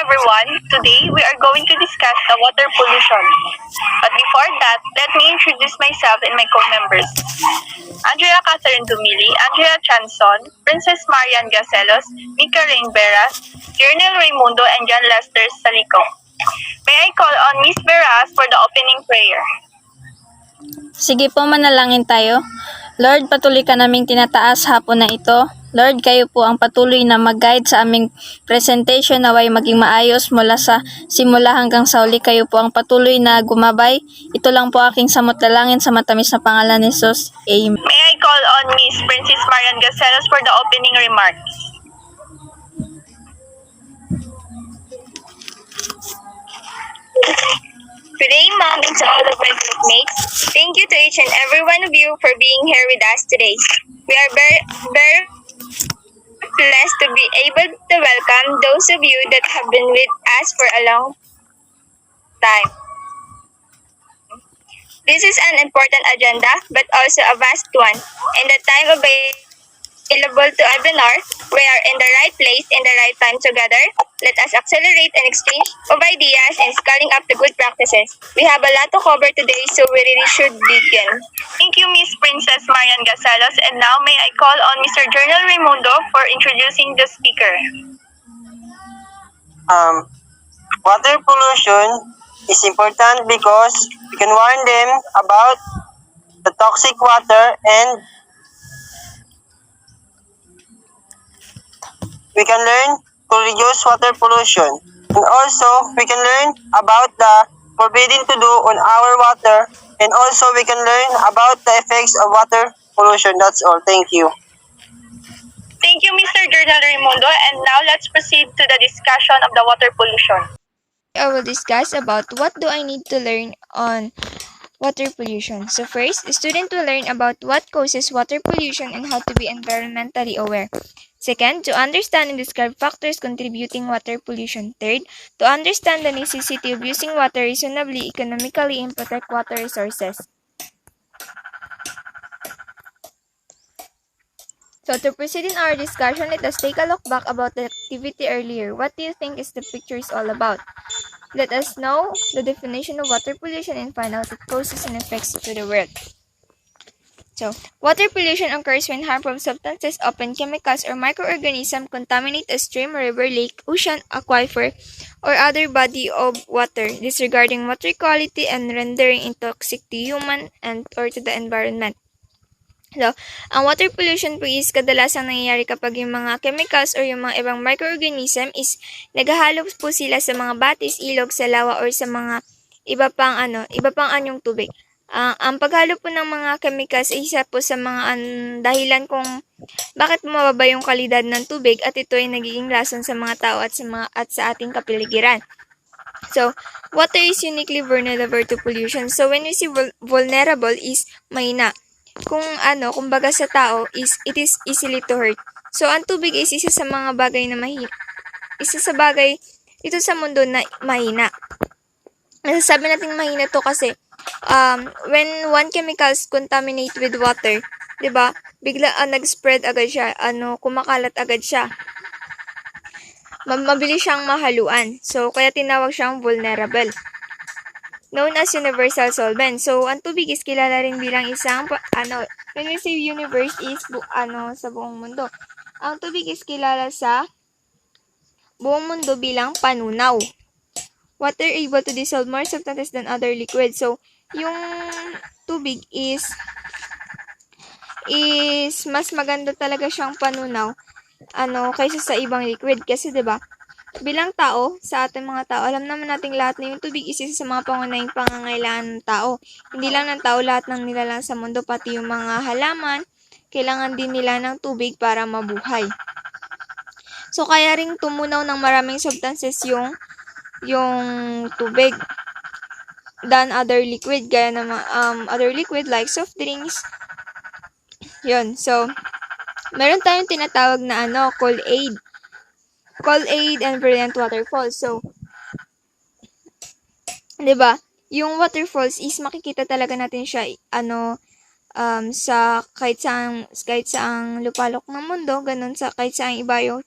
everyone. Today we are going to discuss the water pollution. But before that, let me introduce myself and my co-members. Andrea Catherine Dumili, Andrea Chanson, Princess Marian Gacelos, Mika Rain Veras, Jernel Raimundo, and John Lester Salicong. May I call on Miss Veras for the opening prayer? Sige po, manalangin tayo. Lord, patuloy ka naming tinataas hapon na ito. Lord, kayo po ang patuloy na mag-guide sa aming presentation naway maging maayos mula sa simula hanggang sa uli. Kayo po ang patuloy na gumabay. Ito lang po aking samot dalangin sa matamis na pangalan ni Jesus. Amen. May I call on Miss Princess Marian Gacelos for the opening remarks? Good day, Mom, and to all of my groupmates. Thank you to each and every one of you for being here with us today. We are very blessed to be able to welcome those of you that have been with us for a long time. This is an important agenda, but also a vast one. In the time available to webinar, we are in the right place in the right time together. Let us accelerate and exchange of ideas and scaling up the good practices. We have a lot to cover today, so we really should begin. Thank you, Miss Princess Marian Gacelos. And now may I call on Mr. Jernel Raimundo for introducing the speaker. Water pollution is important because we can warn them about the toxic water and we can learn to reduce water pollution. And also, we can learn about the forbidden to do on our water, and also we can learn about the effects of water pollution. That's all. Thank you. Thank you, Mr. Jernel Raimundo. And now let's proceed to the discussion of the water pollution. I will discuss about what do I need to learn on water pollution. So first, the student will learn about what causes water pollution and how to be environmentally aware. Second, to understand and describe factors contributing water pollution. Third, to understand the necessity of using water reasonably, economically, and protect water resources. So to proceed in our discussion, let us take a look back about the activity earlier. What do you think is the picture is all about? Let us know the definition of water pollution and find out its causes and effects to the world. So, water pollution occurs when harmful substances, often chemicals or microorganisms, contaminate a stream, river, lake, ocean, aquifer, or other body of water, disregarding water quality and rendering it toxic to human and or to the environment. So, ang water pollution po is kadalasang nangyayari kapag yung mga chemicals or yung mga ibang microorganism is naghahalo po sila sa mga batis, ilog, sa lawa, or sa mga iba pang anyong tubig. Ang paghalo po ng mga chemicals ay isa po sa mga dahilan kung bakit mababa yung kalidad ng tubig at ito ay nagiging lason sa mga tao at sa ating kapaligiran. So, water is uniquely vulnerable to pollution. So, when we say vulnerable is mahina. Kumbaga sa tao is it is easily to hurt. So, ang tubig is isa sa mga bagay na isa sa bagay ito sa mundo na mahina. Nasasabi natin mahina to kasi when one chemicals contaminate with water, 'di ba? Bigla nag-spread agad siya, kumakalat agad siya. Mabilis siyang mahaluan. So kaya tinawag siyang vulnerable. Known as universal solvent. So ang tubig is kilala rin bilang isang when we say universe is sa buong mundo. Ang tubig is kilala sa buong mundo bilang panunaw. Water able to dissolve more substances than other liquids. So, yung tubig is mas maganda talaga siyang panunaw kaysa sa ibang liquid kasi 'di ba? Bilang tao, sa ating mga tao, alam naman nating lahat na yung tubig is isa sa mga pangunahing pangangailangan ng tao. Hindi lang ng tao, lahat ng nilalang sa mundo, pati yung mga halaman, kailangan din nila ng tubig para mabuhay. So, kaya ring tumunaw ng maraming substances yung tubig than other liquid, gaya ng other liquid like soft drinks. Yun. So, meron tayong tinatawag na Cold-Aid and Brilliant Waterfalls. So, 'di ba? Yung waterfalls is makikita talaga natin siya sa kahit saang lupalok ng mundo, ganun sa kahit saang ibayo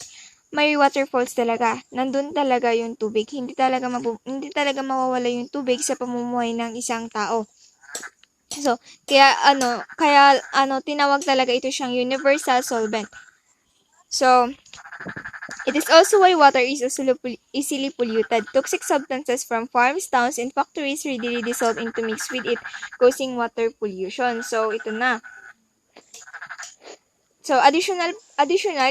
may waterfalls talaga. Nandun talaga yung tubig. Hindi talaga mawawala yung tubig sa pamumuhay ng isang tao. So, kaya tinawag talaga ito siyang universal solvent. So, it is also why water is easily polluted. Toxic substances from farms, towns, and factories readily dissolve into mix with it, causing water pollution. So, ito na. So, additional,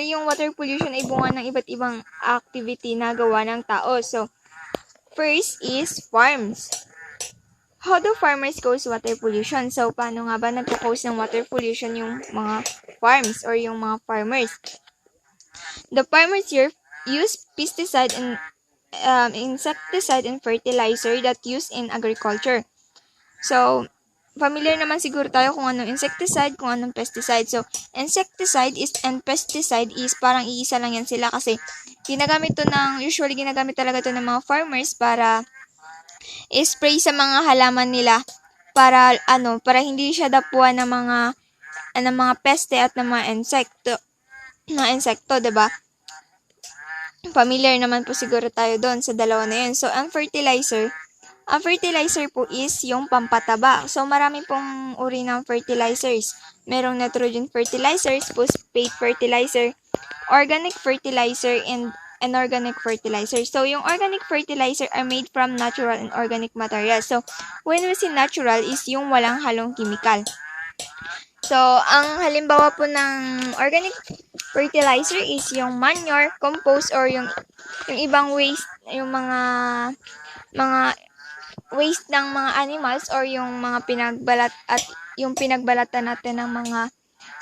yung water pollution ay bunga ng iba't ibang activity na gawa ng tao. So, first is farms. How do farmers cause water pollution? So, paano nga ba nagko-cause ng water pollution yung mga farms or yung mga farmers? The farmers here use pesticide and insecticide and fertilizer that used in agriculture. So, familiar naman siguro tayo kung anong insecticide, kung anong pesticide. So, insecticide and pesticide is parang iisa lang yan sila kasi usually ginagamit talaga to ng mga farmers para spray sa mga halaman nila para hindi siya dapuan ng mga peste at ng mga insekto, 'di ba? Familiar naman po siguro tayo doon sa dalawa na yun. So, ang fertilizer po is yung pampataba. So, marami pong uri ng fertilizers. Merong nitrogen fertilizers, phosphate fertilizer, organic fertilizer, and inorganic fertilizer. So, yung organic fertilizer are made from natural and organic materials. So, when we say natural is yung walang halong chemical. So, ang halimbawa po ng organic fertilizer is yung manure, compost, or yung ibang waste, yung mga waste ng mga animals or yung mga pinagbalat at yung pinagbalatan natin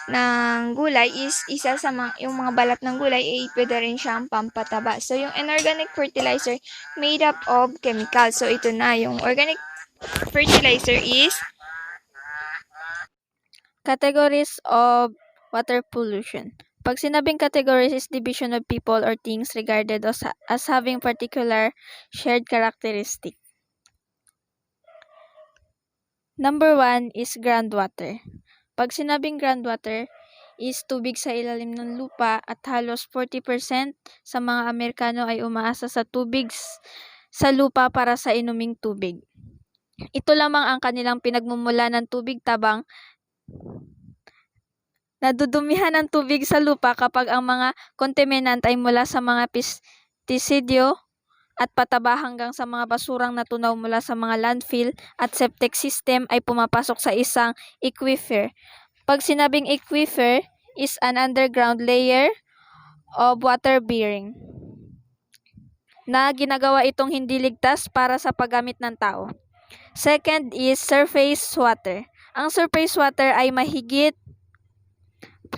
ng gulay is isa sa yung mga balat ng gulay ay pwede rin siyang pampataba. So, yung inorganic fertilizer made up of chemicals. So, ito na, yung organic fertilizer is Categories of water pollution. Pag sinabing categories is division of people or things regarded as having particular shared characteristic. Number 1 is groundwater. Pag sinabing groundwater is tubig sa ilalim ng lupa at halos 40% sa mga Amerikano ay umaasa sa tubig sa lupa para sa inuming tubig. Ito lamang ang kanilang pinagmumula ng tubig tabang nadudumihan ng tubig sa lupa kapag ang mga contaminant ay mula sa mga pestisidyo at pataba hanggang sa mga basurang natunaw mula sa mga landfill at septic system ay pumapasok sa isang aquifer. Pag sinabing aquifer is an underground layer of water bearing na ginagawa itong hindi ligtas para sa paggamit ng tao. Second is surface water. Ang surface water ay mahigit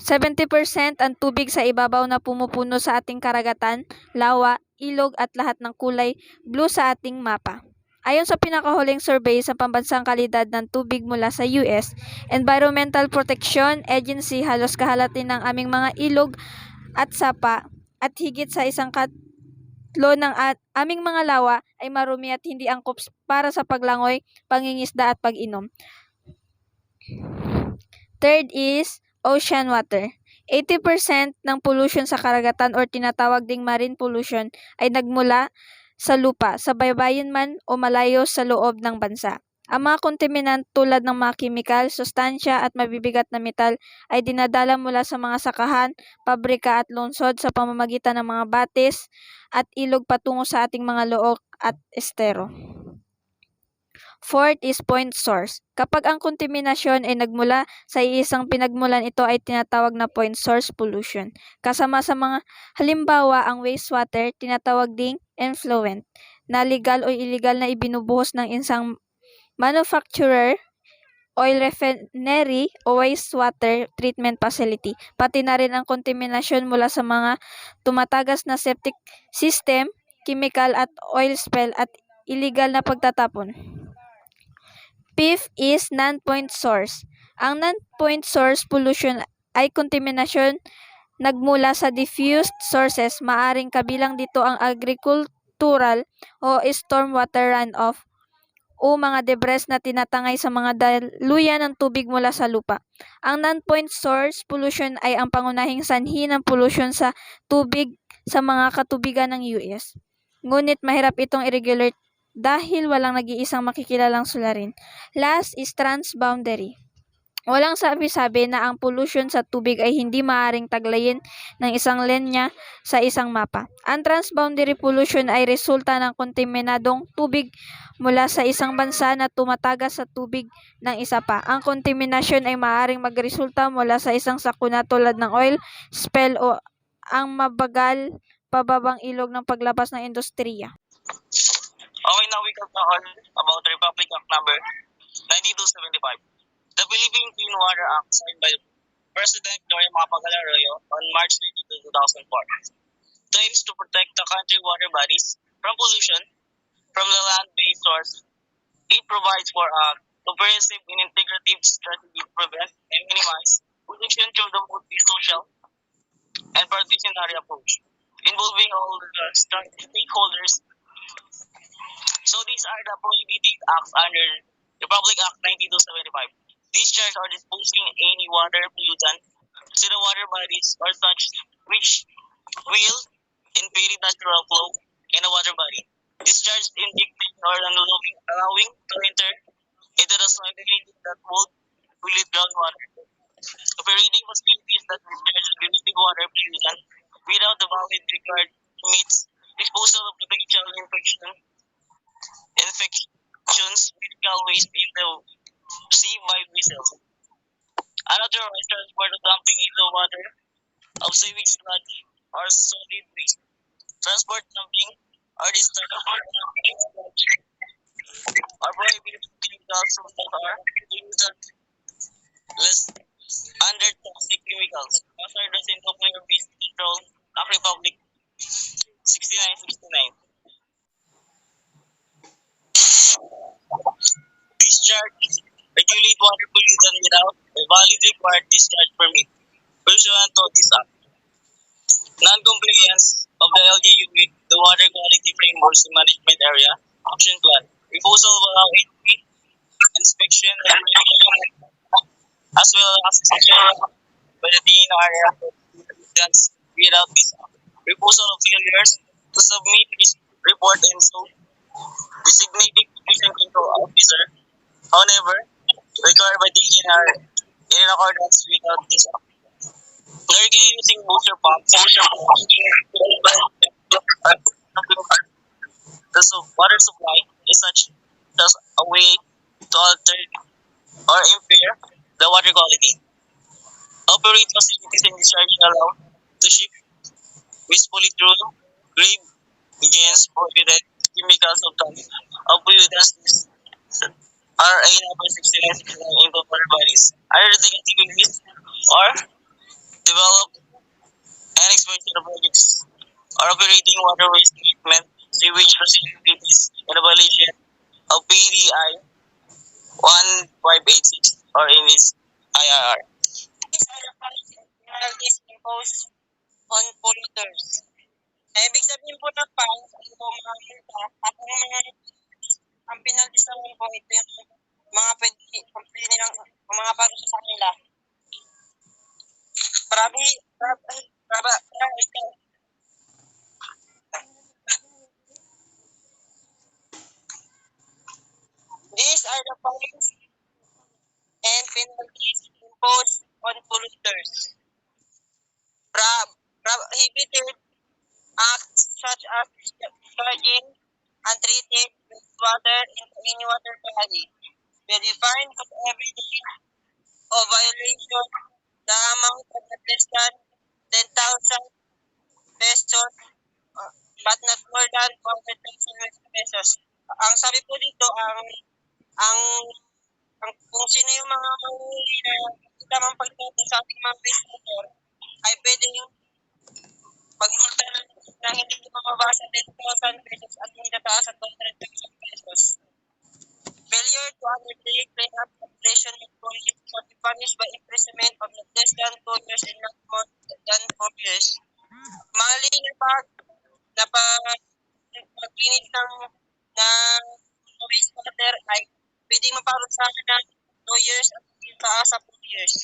70% ang tubig sa ibabaw na pumupuno sa ating karagatan, lawa, ilog at lahat ng kulay blue sa ating mapa. Ayon sa pinakahuling survey sa pambansang kalidad ng tubig mula sa US, Environmental Protection Agency, halos kahalatin ng aming mga ilog at sapa at higit sa isang katlo ng aming mga lawa ay marumi at hindi angkop para sa paglangoy, pangingisda at pag-inom. Third is ocean water. 80% ng pollution sa karagatan or tinatawag ding marine pollution ay nagmula sa lupa, sa baybayin man o malayo sa loob ng bansa. Ang mga contaminant tulad ng mga chemical, sustansya at mabibigat na metal ay dinadala mula sa mga sakahan, pabrika at lungsod sa pamamagitan ng mga batis at ilog patungo sa ating mga look at estero. Fourth is point source. Kapag ang kontaminasyon ay nagmula sa iisang pinagmulan, ito ay tinatawag na point source pollution. Kasama sa mga halimbawa ang wastewater, tinatawag ding effluent, na legal o illegal na ibinubuhos ng isang manufacturer, oil refinery o wastewater treatment facility. Pati na rin ang kontaminasyon mula sa mga tumatagas na septic system, chemical at oil spill at illegal na pagtatapon. Fifth is non-point source. Ang non-point source pollution ay kontaminasyon nagmula sa diffused sources. Maaring kabilang dito ang agricultural o stormwater runoff o mga debris na tinatangay sa mga daluyan ng tubig mula sa lupa. Ang non-point source pollution ay ang pangunahing sanhi ng pollution sa tubig sa mga katubigan ng US. Ngunit mahirap itong i-regulate dahil walang nag-iisang makikilalang sularin. Last is transboundary. Walang sabi-sabi na ang pollution sa tubig ay hindi maaaring taglayin ng isang linya sa isang mapa. Ang transboundary pollution ay resulta ng kontaminadong tubig mula sa isang bansa na tumatagas sa tubig ng isa pa. Ang kontaminasyon ay maaaring magresulta mula sa isang sakuna tulad ng oil spill o ang mabagal pababang ilog ng paglabas ng industriya. Okay, now we can talk about the Republic Act number 9275. The Philippine Clean Water Act signed by President Gloria Macapagal Arroyo on March 22, 2004 claims to protect the country water bodies from pollution from the land-based source. It provides for a comprehensive and integrative strategy to prevent and minimize pollution through the multi-social and participatory approach involving all the stakeholders. So these are the prohibited acts under Republic Act 9275. These charges are disposing any water pollutant to the water bodies or such which will impede natural flow in a water body. Discharge injecting or allowing to enter into the soil that would pollute groundwater. Operating facilities that discharge drinking water pollutant without the valid required permits, disposal of potential infections, medical waste in the sea by vessels. Unauthorized transport of dumping into water of sewage sludge or solid waste. Transport dumping or discharge of sludge or prohibited chemicals that are used less under toxic chemicals. Hazardous in nuclear waste control, Act Republic 6969. Discharge regulate water pollution without a valid required discharge permit pursuant to this act. Non-compliance of the LGU with the Water Quality Frameworks Management Area Action Plan. Proposal will allow inspection and remediation, as well as inspection by the DNR without this act. Proposal of failures to submit this report and so designated pollution control officer. However, required by DNR in accordance without this act. Largely using booster pumps, the water supply is such as a way to alter or impair the water quality. Operate facilities and discharging allow to ship wastefully through grave begins prohibited chemicals of pollutants RA number 6969 into water bodies. Other activities or develop and expansion of projects or operating water waste treatment, sewage facilities, and evaluation of PDI 1586 or in its IRR. These are the penalties imposed on polluters. Ibig sabihin po ng fines, ano po mga multa, at ang penalties naman po, ito yung mga pwede nilang, mga parusa sa kanila. These are the fines and penalties imposed on polluters. Prohibited acts such as discharging untreated wastewater into any water body will be fined for every day of violation the amount of not less than 10,000 pesos but not more than 400,000 pesos. Ang sabi po dito, ang kung sino yung mga manghuli na tamang pagdating sa ating mga wastewater ay pwedeng magmulta na hindi mababa sa 10,000 pesos at hindi tataas sa 200,000 pesos. Failure to undertake cleanup operation with police shall be punished by imprisonment of not less than 2 years and not more than 4 years. Mali na paglinis ng wastewater ay pwedeng maparusahan ng 2 years at taas sa 4 years.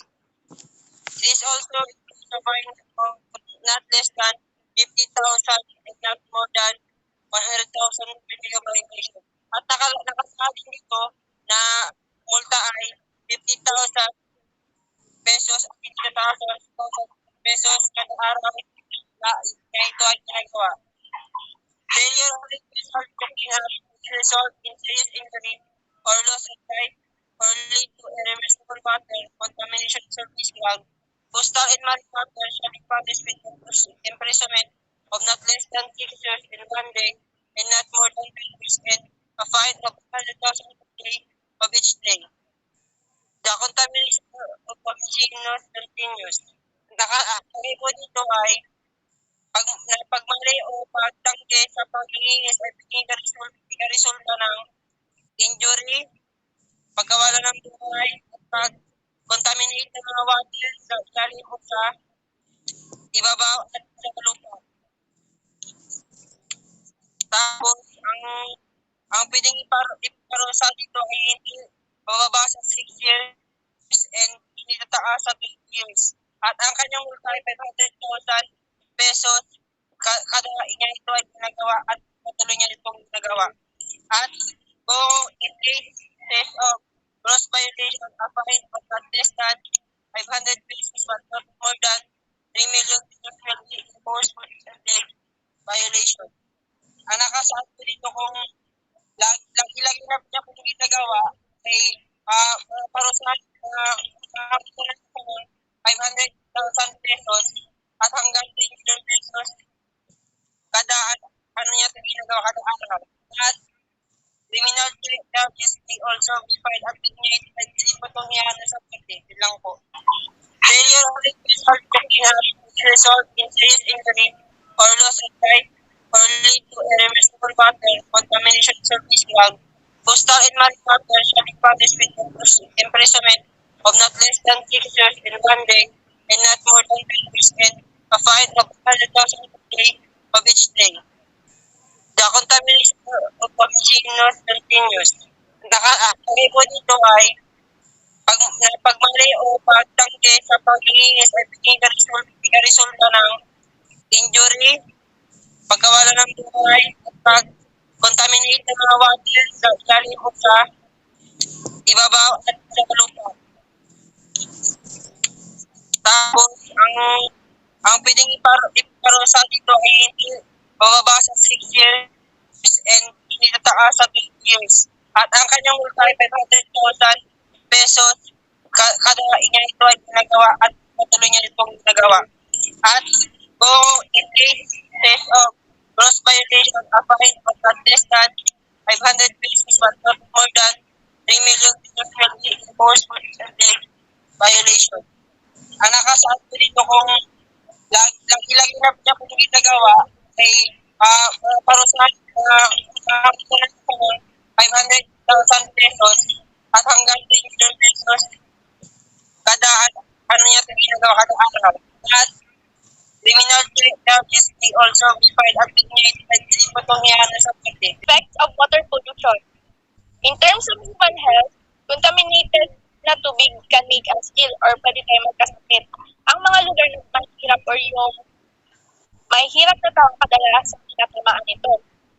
It is also the fine of not less than 50,000 and not more than 100,000 per violation. At nakasabi dito na multa ay 50,000 pesos at 50,000 pesos kada araw na ito ay ginagawa. Failure of the result checking up result in serious injury or loss of life or lead to irreversible matter, contamination of surface ground. Postal and marine matter shall be punished with imprisonment of not less than 6 years and 1 day and not more than 10 years and a fine of 100,000 per day of each day. The contamination of continuous continues. Nakakakari po dito ay pagmali o pagtanggi sa paglilinis ay resulta ng injury, pagkawala ng buhay, at pag-contaminate ng mga water sa ilalim o sa ibabaw at sa lupa. Tapos, ang pwedeng iparusa dito ay hindi bababa sa 6 years and hindi tataas sa 20 years. At ang kanyang multa ay 500,000 pesos kada niya ito ay ginagawa at patuloy niya itong ginagawa. At kung in case of gross violation, a fine of not less than 500 pesos but not more than 3 million pesos will be imposed for this violation. Ang nakasaad ko dito kung lagi na niya kung ginagawa ay parusahan na 500,000 pesos at hanggang 3 million pesos kada niya ito ginagawa kada araw. At criminal charges may also be filed at vigneted at hindi po itong hiyana sa pwede. Yun lang po. Failure of the result checking up result in serious injury or loss of life or lead to irreversible matter, contamination of surface ground. Postal and marine matter shall be punished with imprisonment of not less than 6 years and 1 day and not more than 10 years and a fine of 100,000 per day of each day. The contamination of continuous continues. Nakakakari po dito ay pagmali o pagtanggi sa paglilinis ay resulta ng injury, pagkawala ng buhay, at pag-contaminate ng mga water sa ilalim o sa ibabaw at sa lupa. Tapos, ang pwedeng iparusa dito ay hindi bababa sa 6 years and hindi tataas sa 20 years. At ang kanyang multa ay 500,000 pesos kada niya ito ay ginagawa at patuloy niya itong ginagawa. At kung in case of gross violation, a fine of not less than 500 pesos but not more than 3 million pesos will be imposed for this violation. Ang nakasaad ko dito kung lagi na niya kung ginagawa ay parusahan na 500,000 pesos at hanggang 3 million pesos kada niya ito ginagawa kada araw. At criminal charges may also be filed at vigneted at hindi po itong hiyana sa pwede. Effects of water pollution. In terms of human health, contaminated na tubig can make us ill or pwede tayo magkasakit. Ang mga lugar na mahirap or yung mahirap na tao kadalasan tinatamaan nito.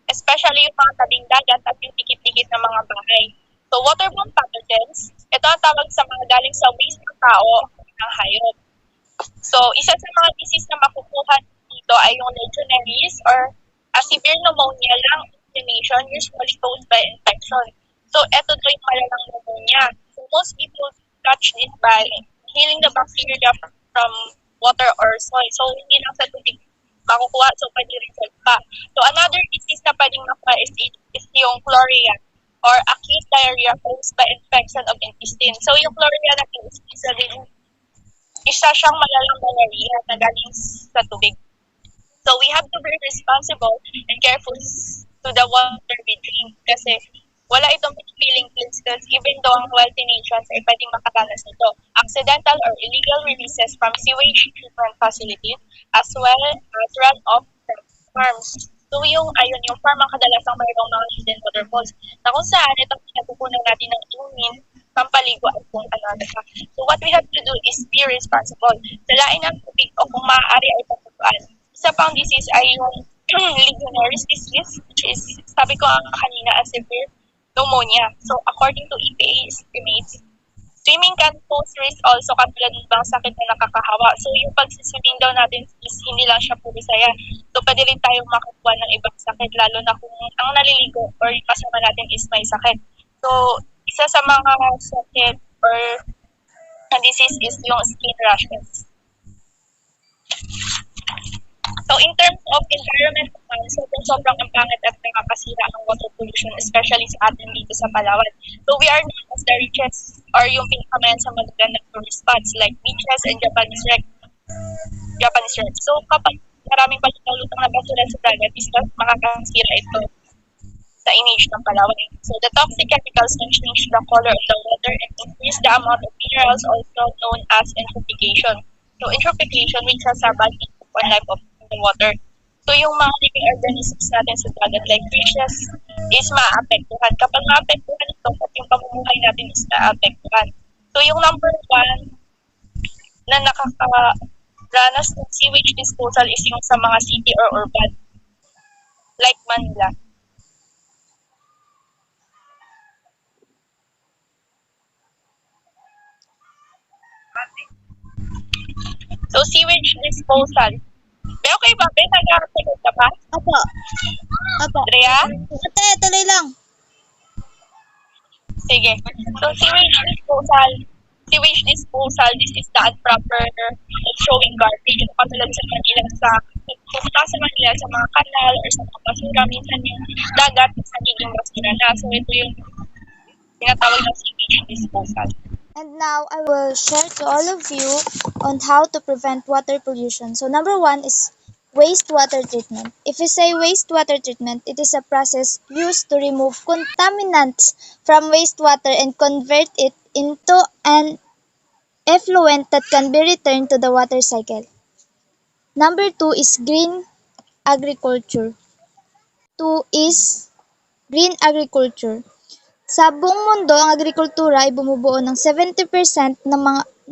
Especially yung mga tabing dagat at yung dikit-dikit na mga bahay. So waterborne pathogens, ito ang tawag sa mga galing sa waste ng tao o ng hayop. So isa sa mga disease na makukuha dito ay yung legionnaires or a severe pneumonia lung inflammation usually caused by infection. So ito daw yung malalang pneumonia. So most people catch it by inhaling the bacteria from water or soil. So hindi lang sa tubig makukuha, so pwede rin sa iba. So another disease na pwedeng makuha is yung chlorea or acute diarrhea caused by infection of intestine. So yung chlorea natin is isa siyang malalang malaria na galing sa tubig. So we have to be responsible and careful to the water we drink kasi wala itong pinipiling cleans because even though ang wealthy nations ay pwedeng makaranas nito. Accidental or illegal releases from sewage treatment facilities as well as runoff from farms. So yung farm ang kadalasang mayroong mga hidden waterfalls na kung saan itong pinatupunan natin ng inumin, pampaligo at kung ano pa. So what we have to do is be responsible. Salain ang tubig o kung maaari ay patutuan. Isa pang disease ay yung Legionnaires disease, which is, sabi ko kanina, a severe pneumonia. So, according to EPA estimates, swimming can pose risk also katulad ng ibang sakit na nakakahawa. So, yung pagsiswimming daw natin is hindi lang siya puro saya. So, pwede rin tayong makakuha ng ibang sakit, lalo na kung ang naliligo or yung kasama natin is may sakit. So, isa sa mga sakit or disease is yung skin rashes. So, in terms of environment naman, sobrang ang pangit at nakakasira ang water pollution, especially sa atin dito sa Palawan. So, we are known as the richest or yung pinakamayan sa magagandang tourist spots like beaches and Japanese wreck. So, kapag maraming palutang-lutang na basura sa dagat, is makakasira ito sa image ng Palawan. So, the toxic chemicals can change the color of the water and increase the amount of minerals, also known as eutrophication. So, eutrophication which has a bad impact on life of the water. So, yung mga living organisms natin sa dagat like fishes is maapektuhan. Kapag maapektuhan ito, at yung pamumuhay natin is naapektuhan. So, yung number 1 na nakakaranas ng sewage disposal is yung sa mga city or urban like Manila. So, sewage disposal. Okay ba? Nag-aaral ka ba? Opo. Opo. Rhea? Ate, tuloy lang. Sige. So, sewage disposal, this is the improper throwing garbage. Katulad sa Manila, pupunta sa Manila sa mga kanal or sa mga basura, minsan yung dagat is nagiging basura na. So, ito yung tinatawag ng sewage disposal. And now I will share to all of you on how to prevent water pollution. So number 1 is wastewater treatment. If we say wastewater treatment, it is a process used to remove contaminants from wastewater and convert it into an effluent that can be returned to the water cycle. Number 2 is green agriculture. 2 is green agriculture. Sa buong mundo, ang agrikultura ay bumubuo ng 70% ng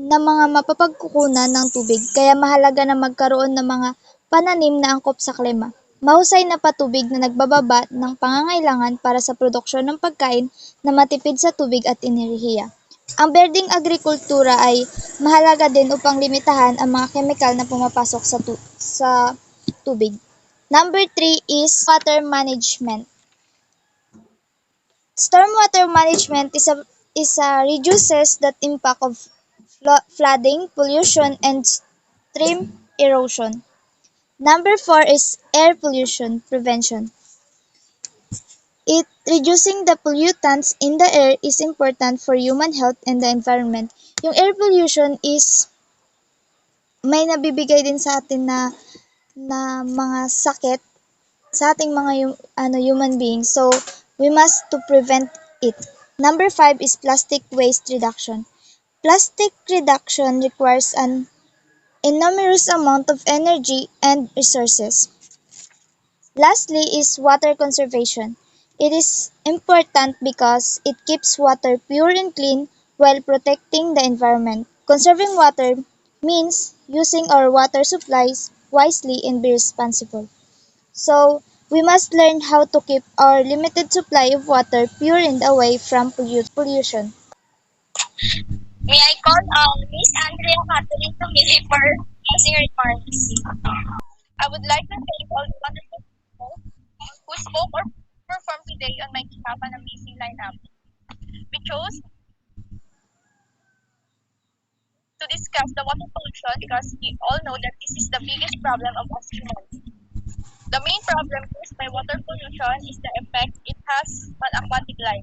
mga mapapagkukunan ng tubig, kaya mahalaga na magkaroon ng mga pananim na angkop sa klima. Mahusay na patubig na nagbababa ng pangangailangan para sa produksyon ng pagkain na matipid sa tubig at enerhiya. Ang berdeng agrikultura ay mahalaga din upang limitahan ang mga kemikal na pumapasok sa tubig. Number 3 is water management. Stormwater management is reduces the impact of flooding, pollution, and stream erosion. Number 4 is air pollution prevention. Reducing the pollutants in the air is important for human health and the environment. Yung air pollution is may nabibigay din sa atin na mga sakit sa ating mga human beings. So, we must to prevent it. Number 5 is plastic waste reduction. Plastic reduction requires an enormous amount of energy and resources. Lastly is water conservation. It is important because it keeps water pure and clean while protecting the environment. Conserving water means using our water supplies wisely and be responsible. So, we must learn how to keep our limited supply of water pure and away from pollution. May I call Miss Andrea Catherine Tumili for closing remarks. I would like to thank all the wonderful people who spoke or performed today on my behalf an amazing lineup. We chose to discuss the water pollution because we all know that this is the biggest problem of us humans. The main problem caused by water pollution is the effect it has on aquatic life.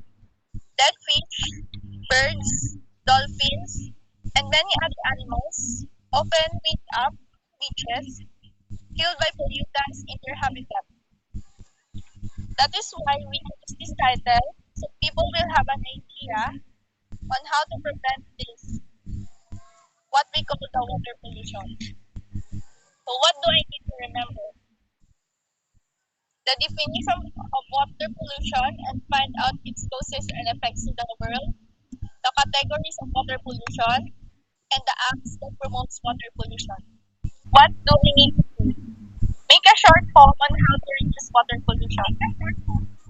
Dead fish, birds, dolphins, and many other animals often wake up beaches killed by pollutants in their habitat. That is why we chose this title so people will have an idea on how to prevent this, what we call the water pollution. So what do I need to remember? The definition of water pollution and find out its causes and effects to the world, the categories of water pollution, and the acts that promotes water pollution. What do we need to do? short poem on how to reduce water pollution.